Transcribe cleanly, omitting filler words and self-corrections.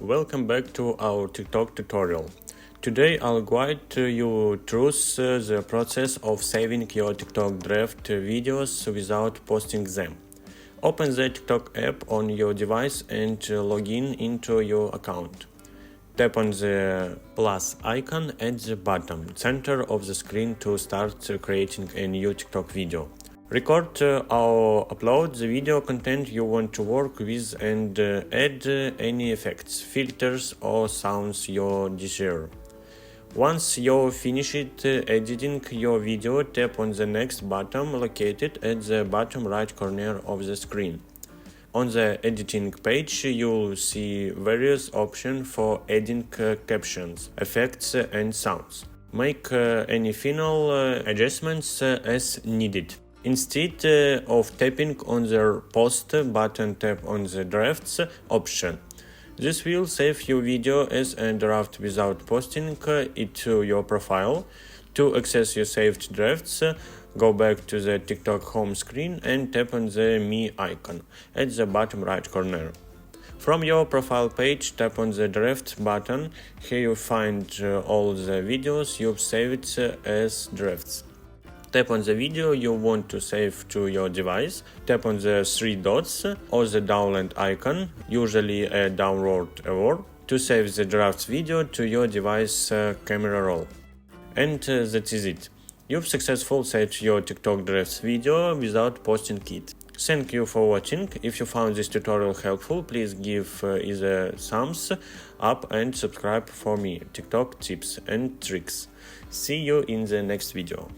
Welcome back to our TikTok tutorial. Today I'll guide you through the process of saving your TikTok draft videos without posting them. Open the TikTok app on your device and log in into your account. Tap on the plus icon at the bottom center of the screen to start creating a new TikTok video. Record or upload the video content you want to work with and add any effects, filters or sounds you desire. Once you finish editing your video, tap on the next button located at the bottom right corner of the screen. On the editing page, you'll see various options for adding captions, effects and sounds. Make any final adjustments as needed. Instead of tapping on the Post button, tap on the Drafts option. This will save your video as a draft without posting it to your profile. To access your saved drafts, go back to the TikTok home screen and tap on the Me icon at the bottom right corner. From your profile page, tap on the Draft button. Here you find all the videos you've saved as drafts. Tap on the video you want to save to your device, tap on the three dots or the download icon, usually a downward arrow, to save the draft video to your device camera roll. And that is it. You've successfully saved your TikTok drafts video without posting it. Thank you for watching. If you found this tutorial helpful, please give either thumbs up and subscribe for me TikTok tips and tricks. See you in the next video.